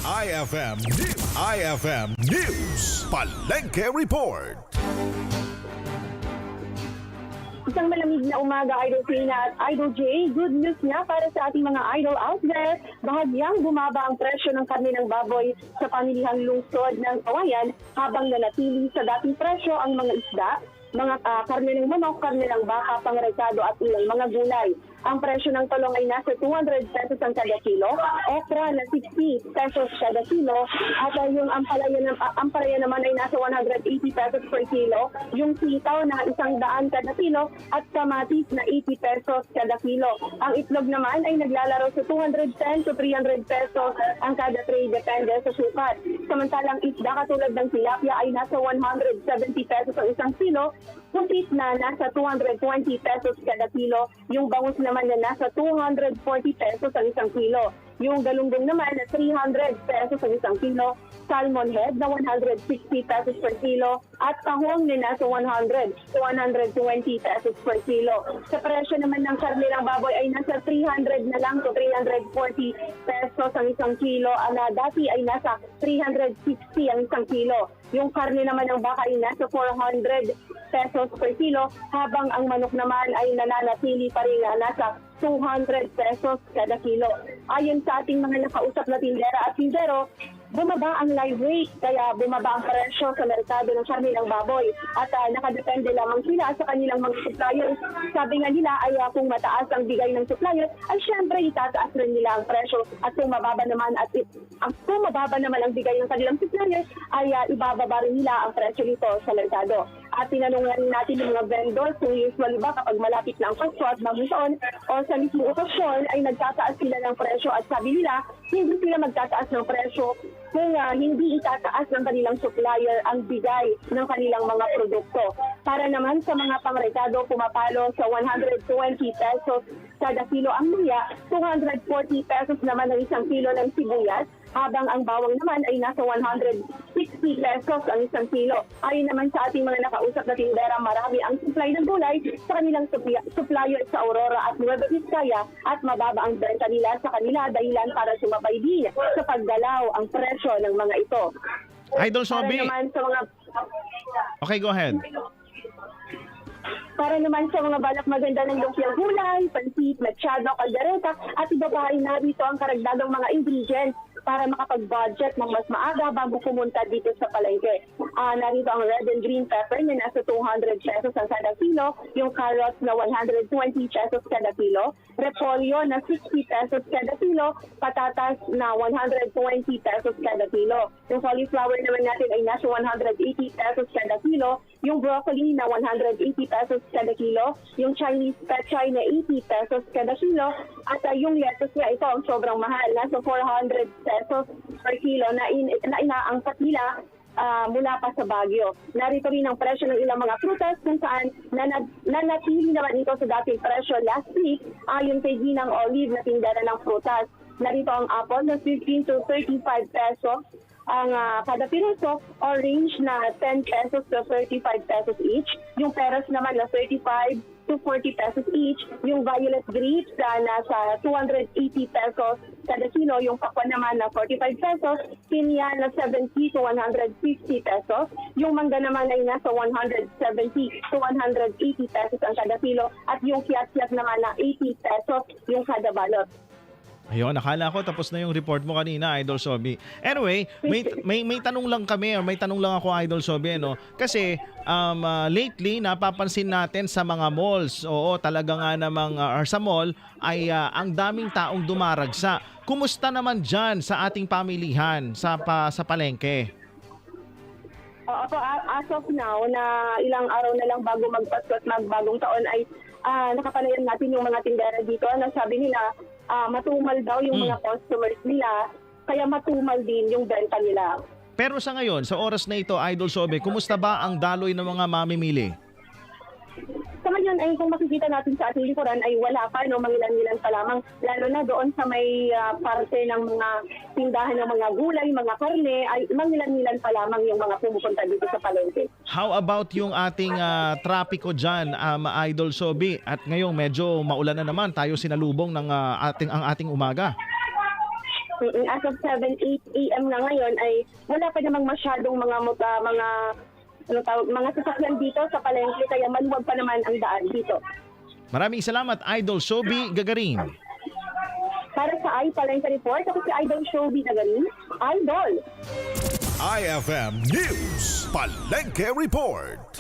IFM News Palengke Report. Isang malamig na umaga, Idol Tina at Idol J. Good news nga para sa ating mga idol out there. Bahagyang bumaba ang presyo ng karne ng baboy sa pamilihang lungsod ng Kawayan habang nanatili sa dating presyo ang mga isda, mga karne ng manok, karne ng baka, pangrekado at ilang mga gulay. Ang presyo ng talong ay nasa 200 pesos ang kada kilo, okra na 60 pesos kada kilo, at yung ampalaya naman ay nasa 180 pesos per kilo, yung sitaw na 100 kada kilo, at kamatis na 80 pesos kada kilo. Ang itlog naman ay naglalaro sa 210 to 300 pesos ang kada tray, depende sa sukat. Samantalang isda katulad ng tilapia ay nasa 170 pesos ang isang kilo, yung na nasa 220 pesos kada kilo, yung bangus naman na nasa 240 pesos ang isang kilo. Yung galunggong naman na 300 pesos ang isang kilo, salmon head na 160 pesos per kilo, at tahong na nasa 100 to 120 pesos per kilo. Sa presyo naman ng karne ng baboy ay nasa 300 na lang to 340 pesos ang isang kilo, na dati ay nasa 360 ang isang kilo. Yung karne naman ng baka ay nasa 400 pesos per kilo, habang ang manok naman ay nananatili pa rin nasa 200 pesos kada kilo. Ayon sa ating mga nakausap na tindera at tindero, bumaba ang live weight, kaya bumaba ang presyo sa merkado ng karne ng baboy, at nakadepende lamang sila sa kanilang mga suppliers. Sabi nga nila ay kung mataas ang bigay ng supplier, ay syempre itataas rin nila ang presyo, at kung mababa naman ang bigay ng kanilang supplier, ay ibababa rin nila ang presyo nito sa merkado. At tinanong natin yung mga vendors kung usually ba kapag malapit na ang Pasko at bagong taon o sa mismo okasyon ay nagtataas sila ng presyo, at sabi nila hindi sila magtataas ng presyo kung hindi itataas ng kanilang supplier ang bigay ng kanilang mga produkto. Para naman sa mga pangrekado, pumapalo sa 120 pesos kada kilo ang luya, 240 pesos naman ang isang kilo ng sibuyas, habang ang bawang naman ay nasa 160 pesos ang isang kilo. Ayon naman sa ating mga nakausap na tindera, marami ang supply ng gulay sa kanilang supplier sa Aurora at Nueva Vizcaya, at mababa ang benta nila sa kanila dahilan para sumabay din sa paggalaw ang presyo ng mga ito. Idol Sobi. Okay, go ahead. Para naman sa mga balak maganda ng lumpiang gulay, pansit, machado, kaldereta, at iba pa ay narito ang karagdagang mga ingredients para makapag-budget ng mas maaga bago pumunta dito sa palengke. Narito ang red and green pepper na nasa 200 pesos ang kada kilo, yung carrots na 120 pesos kada kilo, repolyo na 60 pesos kada kilo, patatas na 120 pesos kada kilo. Yung cauliflower naman natin ay nasa 180 pesos kada kilo, yung broccoli na 180 pesos kada kilo, yung Chinese pechay na 80 pesos kada kilo, at yung lettuce na ito ang sobrang mahal, nasa 400 pesos per kilo na inaangkat nila mula pa sa Baguio. Narito rin ang presyo ng ilang mga prutas kung saan nanatili naman ito sa dating presyo last week, ayon kay Ginang Olive na tindera ng prutas. Narito ang apple na 15 to 35 pesos ang kada piraso, orange na 10 pesos to 35 pesos each, yung peras naman na 35 to 40 pesos each, yung violet grapes na nasa 280 pesos kada kilo, yung pakwan naman na 45 pesos, pinya na 70 to 150 pesos, yung mangga naman ay nasa 170 to 180 pesos ang kada kilo, at yung kiat-kiat naman na 80 pesos yung kada balot. Ayun, nakala ko tapos na yung report mo kanina, Idol Sobi. Anyway, may tanong lang kami, or may tanong lang ako, Idol Sobi, no? Kasi lately napapansin natin sa mga malls, oo, talaga nga namang sa mall ay ang daming taong dumaragsa. Kumusta naman diyan sa ating pamilihan sa palengke? As of now, na ilang araw na lang bago magpasko at magbagong taon ay nakapanayan natin yung mga tindera dito na sabi nila matumal daw yung mga customers nila, kaya matumal din yung benta nila. Pero sa ngayon, sa oras na ito, Idol Sobe, kumusta ba ang daloy ng mga mamimili? Sa ngayon ay kung makikita natin sa ating likuran ay wala pa, no, mangilan-ngilan pa lamang, lalo na doon sa may parte ng mga tindahan ng mga gulay, mga karne, ay mangilan-ngilan pa lamang yung mga pumupunta dito sa palengke. How about yung ating trapiko dyan, Idol Sobi? At ngayong medyo maulan na naman, tayo sinalubong ng ang ating umaga. As of 7, 8 a.m. na ngayon ay wala pa namang masyadong mga sasakyan dito sa palengke kaya maluwag pa naman ang daan dito. Maraming salamat, Idol Sobi Gagarin. Para sa Palengke Report, ako si Idol Showbiz Nagarin. Idol! IFM News Palengke Report.